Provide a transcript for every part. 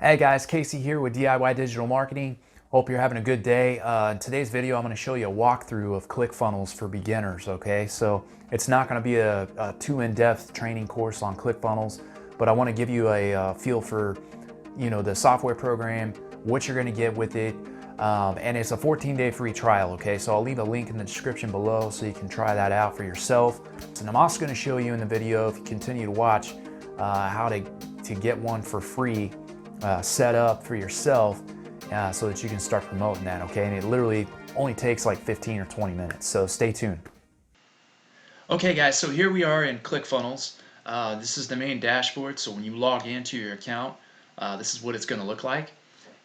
Hey guys, Casey here with DIY Digital Marketing. Hope you're having a good day. In today's video, I'm going to show you a walkthrough of ClickFunnels for beginners. Okay, so it's not going to be a too in-depth training course on ClickFunnels, but I want to give you a feel for, the software program, what you're going to get with it, and it's a 14-day free trial. Okay, so I'll leave a link in the description below so you can try that out for yourself. And I'm also going to show you in the video, if you continue to watch, how to get one for free. Set up for yourself so that you can start promoting that, okay? And it literally only takes like 15 or 20 minutes, so stay tuned. Okay guys, so here we are in ClickFunnels. This is the main dashboard, so when you log into your account, this is what it's going to look like.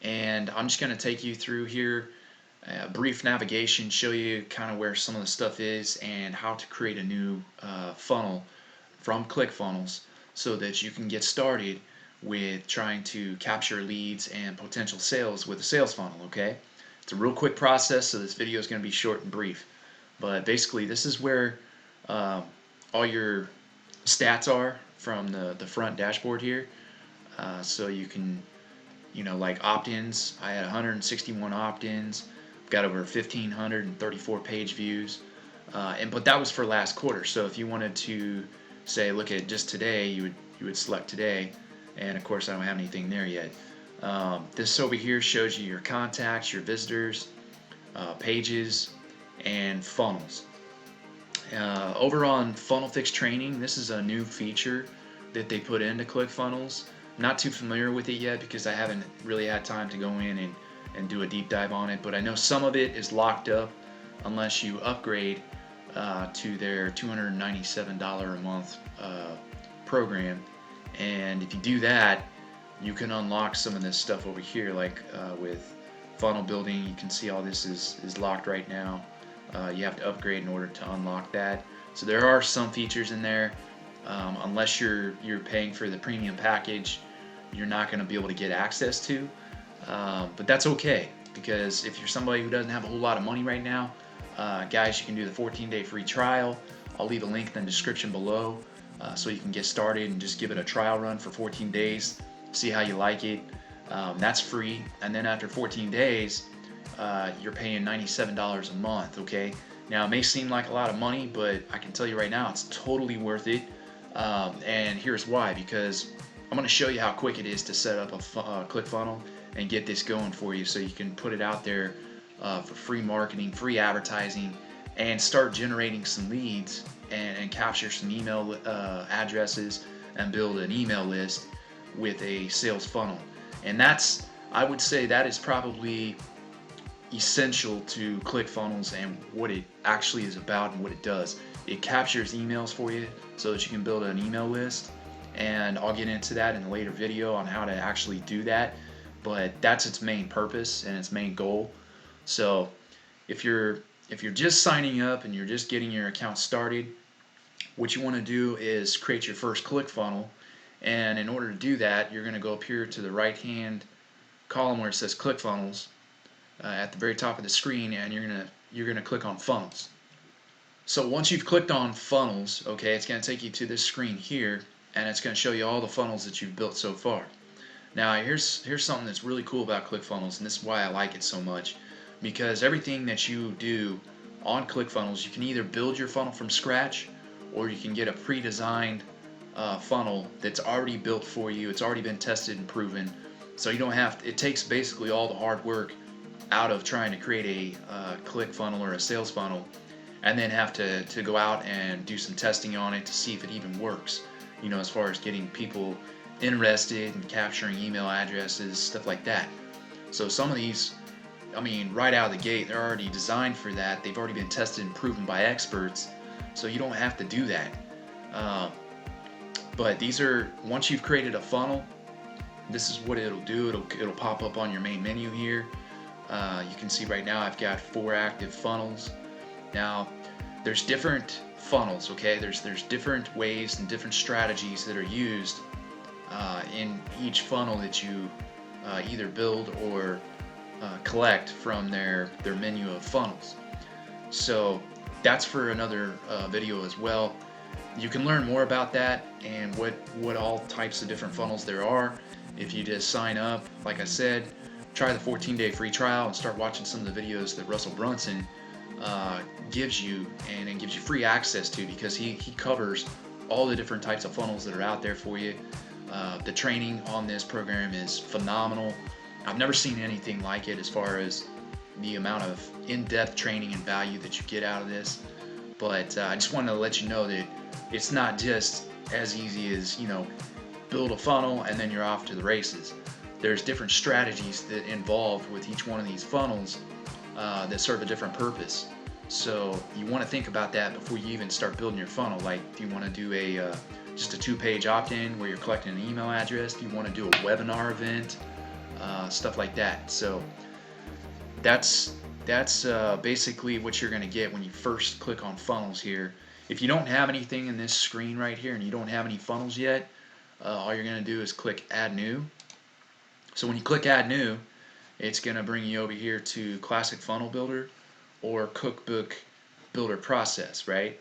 And I'm just going to take you through here, a brief navigation, show you kind of where some of the stuff is and how to create a new funnel from ClickFunnels so that you can get started with trying to capture leads and potential sales with a sales funnel. Okay, it's a real quick process, so this video is going to be short and brief, but basically this is where all your stats are from the front dashboard here. So you can, like opt-ins, I had 161 opt-ins, got over 1,534 page views, but that was for last quarter. So if you wanted to say look at just today, you would select today, and of course I don't have anything there yet. This over here shows you your contacts, your visitors, pages, and funnels. Over on Funnel Fix Training, this is a new feature that they put into ClickFunnels. I'm not too familiar with it yet because I haven't really had time to go in and do a deep dive on it, but I know some of it is locked up unless you upgrade to their $297 a month program. And if you do that, you can unlock some of this stuff over here, like with funnel building. You can see all this is locked right now. You have to upgrade in order to unlock that. So there are some features in there. Unless you're paying for the premium package, you're not going to be able to get access to. But that's okay, because if you're somebody who doesn't have a whole lot of money right now, guys, you can do the 14-day free trial. I'll leave a link in the description below so you can get started and just give it a trial run for 14 days, see how you like it. That's free, and then after 14 days, you're paying $97 a month. Okay, now it may seem like a lot of money, but I can tell you right now it's totally worth it. And here's why: because I'm going to show you how quick it is to set up a ClickFunnel and get this going for you, so you can put it out there for free marketing, free advertising, and start generating some leads and capture some email addresses and build an email list with a sales funnel. And I would say that is probably essential to ClickFunnels and what it actually is about and what it does. It captures emails for you so that you can build an email list, and I'll get into that in a later video on how to actually do that, but that's its main purpose and its main goal. So if you're just signing up and you're just getting your account started, what you want to do is create your first ClickFunnel. And in order to do that, you're going to go up here to the right hand column where it says ClickFunnels at the very top of the screen, and you're gonna click on funnels. So once you've clicked on funnels, okay, it's going to take you to this screen here, and it's going to show you all the funnels that you've built so far. Now here's something that's really cool about ClickFunnels, and this is why I like it so much, because everything that you do on ClickFunnels, you can either build your funnel from scratch, or you can get a pre-designed funnel that's already built for you. It's already been tested and proven, so you don't have to, it takes basically all the hard work out of trying to create a ClickFunnel or a sales funnel, and then have to go out and do some testing on it to see if it even works, as far as getting people interested and capturing email addresses, stuff like that. So some of these, I mean, right out of the gate, they're already designed for that. They've already been tested and proven by experts, so you don't have to do that. But these are, once you've created a funnel, this is what it'll do. It'll pop up on your main menu here. You can see right now I've got 4 active funnels. Now there's different funnels, okay? There's different ways and different strategies that are used in each funnel that you either build or collect from their menu of funnels. So that's for another video as well. You can learn more about that and what all types of different funnels there are if you just sign up, like I said, try the 14-day free trial and start watching some of the videos that Russell Brunson uh, gives you and gives you free access to, because he covers all the different types of funnels that are out there for you. The training on this program is phenomenal. I've never seen anything like it as far as the amount of in-depth training and value that you get out of this. But I just wanted to let you know that it's not just as easy as, build a funnel and then you're off to the races. There's different strategies that involved with each one of these funnels that serve a different purpose. So you want to think about that before you even start building your funnel. Like, do you want to do just a 2-page opt-in where you're collecting an email address? Do you want to do a webinar event? Stuff like that. So that's basically what you're going to get when you first click on funnels here. If you don't have anything in this screen right here and you don't have any funnels yet, all you're going to do is click Add New. So when you click Add New, it's going to bring you over here to Classic Funnel Builder or Cookbook Builder Process, right?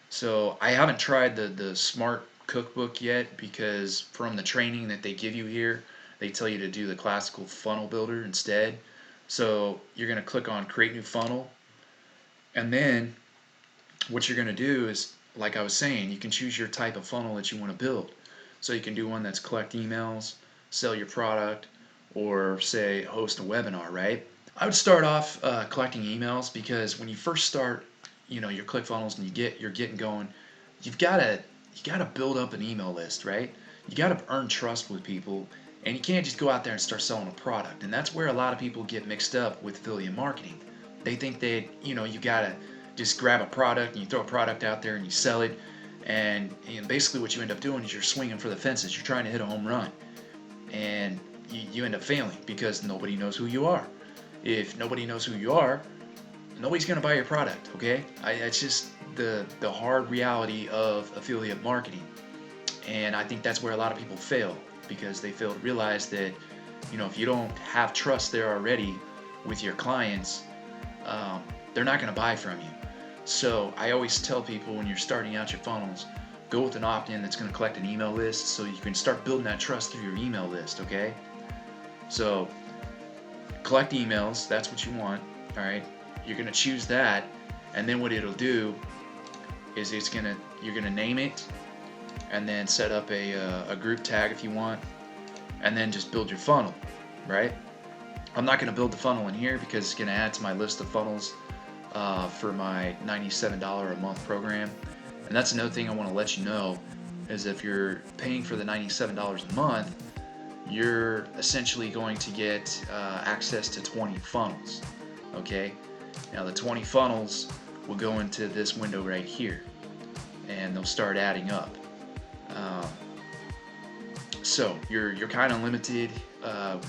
So I haven't tried the Smart Cookbook yet, because from the training that they give you here, they tell you to do the Classical Funnel Builder instead. So you're going to click on Create New Funnel, and then what you're going to do is, like I was saying, you can choose your type of funnel that you want to build. So you can do one that's collect emails, sell your product, or say host a webinar, right? I would start off collecting emails, because when you first start, your ClickFunnels and you're getting going, you gotta build up an email list, right? You gotta earn trust with people, and you can't just go out there and start selling a product. And that's where a lot of people get mixed up with affiliate marketing. They think that you gotta just grab a product and you throw a product out there and you sell it, and basically what you end up doing is you're swinging for the fences. You're trying to hit a home run, and you end up failing because nobody knows who you are. If nobody knows who you are, nobody's going to buy your product, okay? It's just the hard reality of affiliate marketing. And I think that's where a lot of people fail, because they fail to realize that, if you don't have trust there already with your clients, they're not going to buy from you. So I always tell people, when you're starting out your funnels, go with an opt-in that's going to collect an email list, so you can start building that trust through your email list, okay? So collect emails, that's what you want, all right? You're going to choose that, and then what it'll do is you're going to name it, and then set up a group tag if you want, and then just build your funnel, right? I'm not going to build the funnel in here because it's going to add to my list of funnels for my $97 a month program. And that's another thing I want to let you know, is if you're paying for the $97 a month, you're essentially going to get access to 20 funnels, okay? Now the 20 funnels will go into this window right here, and they'll start adding up. So you're kind of limited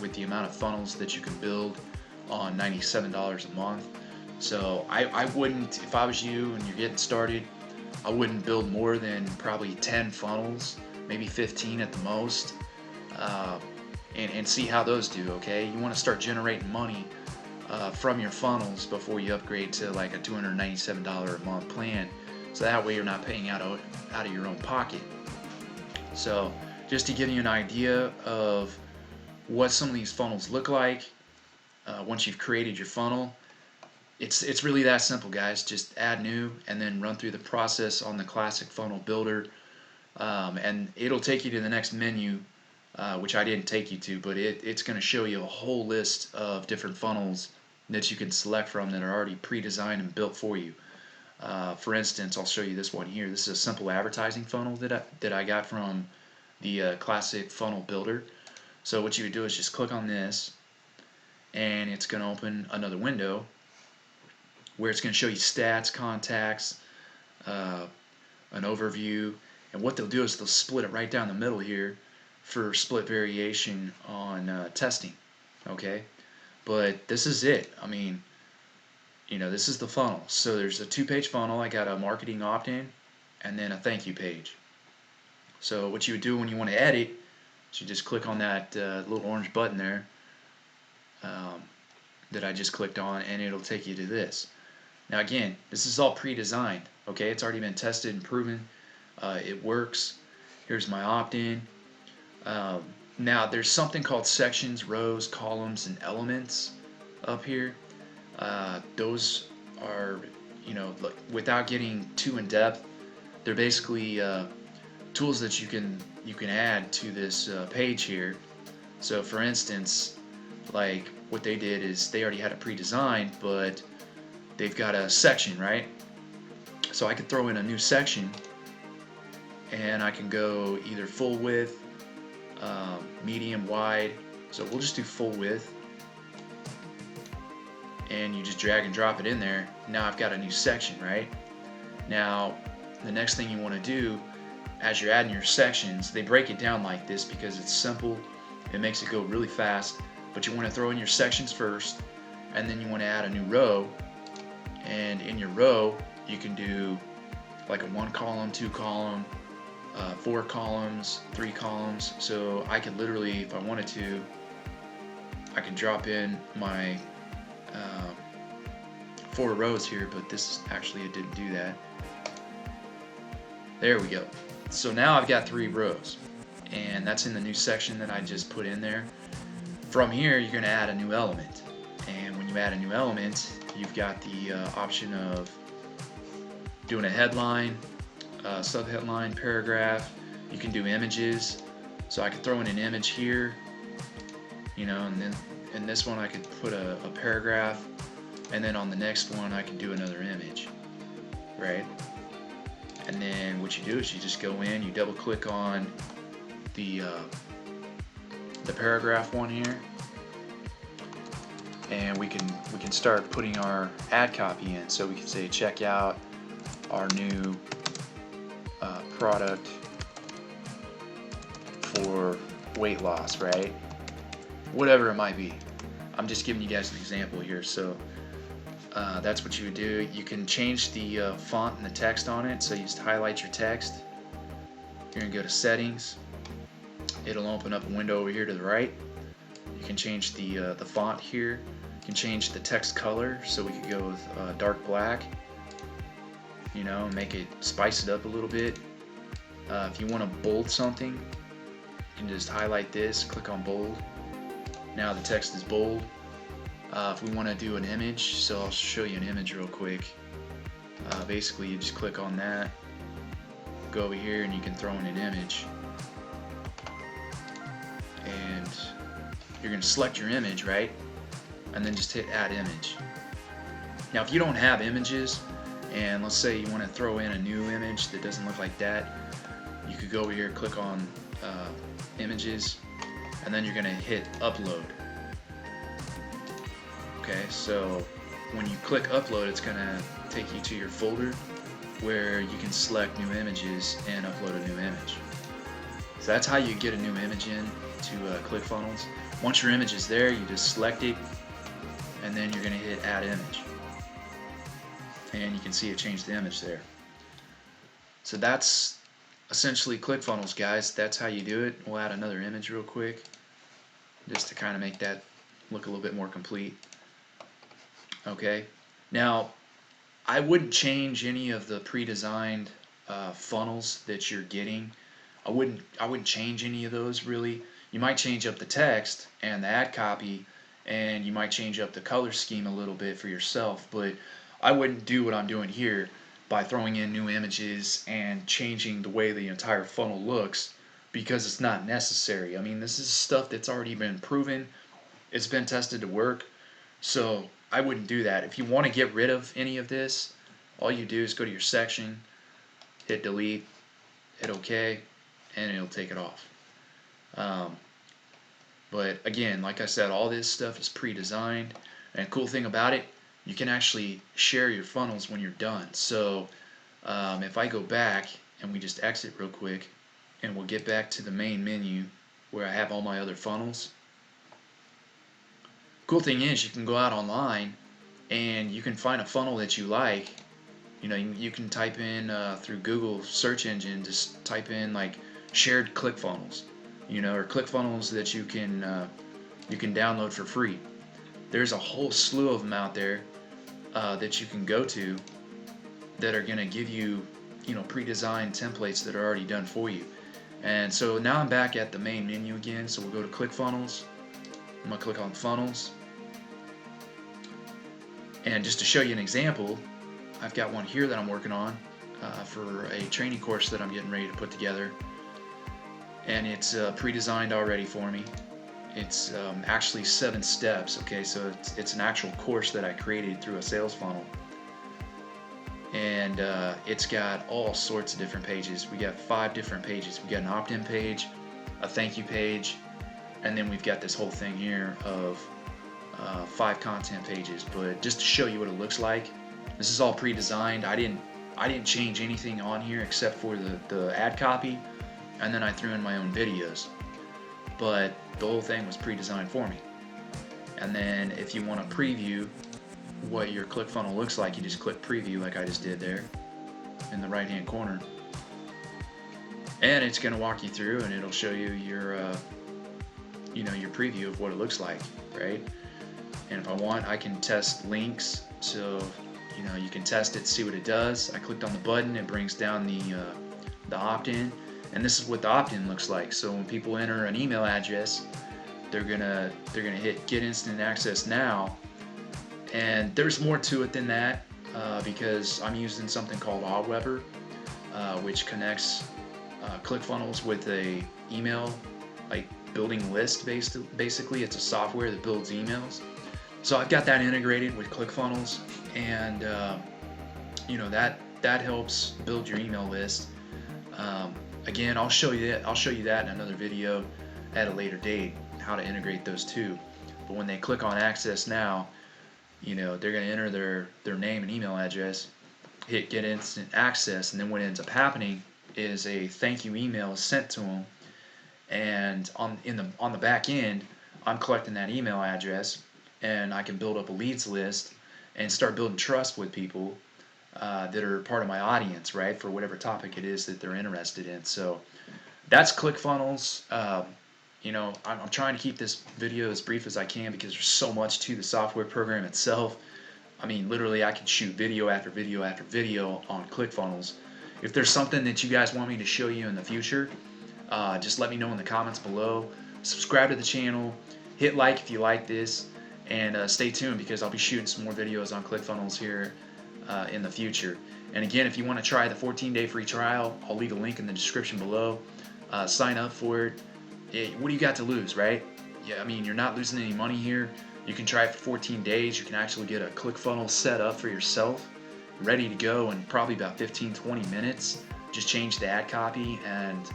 with the amount of funnels that you can build on $97 a month. So I wouldn't, if I was you and you're getting started, I wouldn't build more than probably 10 funnels, maybe 15 at the most, and see how those do, okay? You want to start generating money from your funnels before you upgrade to like a $297 a month plan, so that way you're not paying out of your own pocket. So just to give you an idea of what some of these funnels look like once you've created your funnel, it's really that simple, guys. Just add new and then run through the process on the Classic Funnel Builder, and it'll take you to the next menu, which I didn't take you to, but it's going to show you a whole list of different funnels that you can select from that are already pre-designed and built for you. For instance, I'll show you this one here. This is a simple advertising funnel that I got from the Classic Funnel Builder. So what you would do is just click on this, and it's going to open another window where it's going to show you stats, contacts, an overview, and what they'll do is they'll split it right down the middle here for split variation on testing, okay? But this is it. I mean, this is the funnel. So there's a 2-page funnel. I got a marketing opt-in and then a thank you page. So what you would do when you want to edit is you just click on that little orange button there that I just clicked on, and it'll take you to this. Now again, this is all pre-designed, okay? It's already been tested and proven. It works. Here's my opt-in. Now there's something called sections, rows, columns, and elements up here. Those are, like, without getting too in depth, they're basically tools that you can add to this page here. So for instance, like what they did is they already had it pre-designed, but they've got a section, right? So I could throw in a new section, and I can go either full width, medium, wide. So we'll just do full width, and you just drag and drop it in there. Now I've got a new section, right? Now the next thing you want to do as you're adding your sections, they break it down like this because it's simple. It makes it go really fast, but you want to throw in your sections first, and then you want to add a new row. And in your row, you can do like a 1 column, 2 column, 4 columns, 3 columns. So I could literally, if I wanted to, I can drop in my 4 rows here, but this actually, it didn't do that. There we go. So now I've got 3 rows, and that's in the new section that I just put in there. From here, you're going to add a new element, and when you add a new element, you've got the option of doing a headline, subheadline, paragraph. You can do images, so I could throw in an image here, and then in this one I could put a paragraph, and then on the next one I can do another image, right? And then what you do is you just go in, you double click on the paragraph one here, and we can start putting our ad copy in. So we can say check out our new product for weight loss, right? Whatever it might be. I'm just giving you guys an example here. So that's what you would do. You can change the font and the text on it. So you just highlight your text. You're gonna go to settings. It'll open up a window over here to the right. You can change the font here. You can change the text color. So we could go with dark black. Make it, spice it up a little bit. If you want to bold something, you can just highlight this, click on bold. Now the text is bold. If we want to do an image, so I'll show you an image real quick. Basically, you just click on that, go over here, and you can throw in an image. And you're going to select your image, right? And then just hit add image. Now, if you don't have images, and let's say you want to throw in a new image that doesn't look like that, you could go over here, click on images, and then you're going to hit upload. Okay, so when you click upload, it's going to take you to your folder where you can select new images and upload a new image. So that's how you get a new image in to ClickFunnels. Once your image is there, you just select it, and then you're going to hit add image. And you can see it changed the image there. So that's essentially ClickFunnels, guys. That's how you do it. We'll add another image real quick just to kind of make that look a little bit more complete. Okay, now I wouldn't change any of the pre-designed funnels that you're getting. I wouldn't change any of those really. You might change up the text and the ad copy, and you might change up the color scheme a little bit for yourself, but I wouldn't do what I'm doing here by throwing in new images and changing the way the entire funnel looks, because it's not necessary. I mean, this is stuff that's already been proven. It's been tested to work. So I wouldn't do that. If you want to get rid of any of this, all you do is go to your section, hit delete, hit OK, and it'll take it off. But again, like I said, all this stuff is pre-designed. And cool thing about it, you can actually share your funnels when you're done. So if I go back and we just exit real quick, and we'll get back to the main menu where I have all my other funnels. Cool thing is, you can go out online and you can find a funnel that you like. You can type in through Google search engine, just type in like shared ClickFunnels, or ClickFunnels that you can download for free. There's a whole slew of them out there that you can go to that are going to give you, pre-designed templates that are already done for you. And so now I'm back at the main menu again. So we'll go to ClickFunnels. I'm gonna click on Funnels. And just to show you an example, I've got one here that I'm working on for a training course that I'm getting ready to put together. And it's pre-designed already for me. It's actually 7 steps, okay? So it's an actual course that I created through a sales funnel. And it's got all sorts of different pages. We got 5 different pages. We got an opt-in page, a thank you page, and then we've got this whole thing here of 5 content pages. But just to show you what it looks like, this is all pre-designed. I didn't change anything on here except for the ad copy, and then I threw in my own videos. But the whole thing was pre-designed for me. And then if you want to preview what your ClickFunnel looks like, you just click preview like I just did there in the right hand corner, and it's going to walk you through and it'll show you your your preview of what it looks like, right? And if I want, I can test links, so you can test it, see what it does. I clicked on the button, it brings down the opt-in, and this is what the opt-in looks like. So when people enter an email address, they're gonna hit get instant access now. And there's more to it than that, because I'm using something called Aweber, which connects ClickFunnels with a email like building list. Basically, it's a software that builds emails. So I've got that integrated with ClickFunnels, and that helps build your email list. Again, I'll show you that in another video at a later date, how to integrate those two. But when they click on Access Now, they're going to enter their name and email address, hit Get Instant Access, and then what ends up happening is a thank you email is sent to them. And on the back end, I'm collecting that email address, and I can build up a leads list and start building trust with people that are part of my audience, right, for whatever topic it is that they're interested in. So that's ClickFunnels. I'm trying to keep this video as brief as I can because there's so much to the software program itself. I mean, literally, I could shoot video after video after video on ClickFunnels. If there's something that you guys want me to show you in the future, just let me know in the comments below. Subscribe to the channel, hit like if you like this, and stay tuned because I'll be shooting some more videos on ClickFunnels here in the future. And again, if you want to try the 14-day free trial, I'll leave a link in the description below. Sign up for it. What do you got to lose, right? Yeah, I mean, you're not losing any money here. You can try it for 14 days. You can actually get a ClickFunnels set up for yourself, ready to go in probably about 15-20 minutes. Just change the ad copy and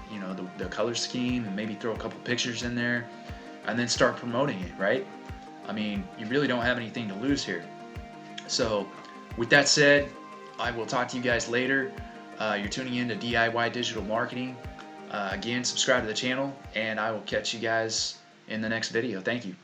the color scheme, and maybe throw a couple pictures in there, and then start promoting it, right? I mean, you really don't have anything to lose here. So with that said, I will talk to you guys later. You're tuning in to DIY Digital Marketing. Again, subscribe to the channel, and I will catch you guys in the next video. Thank you.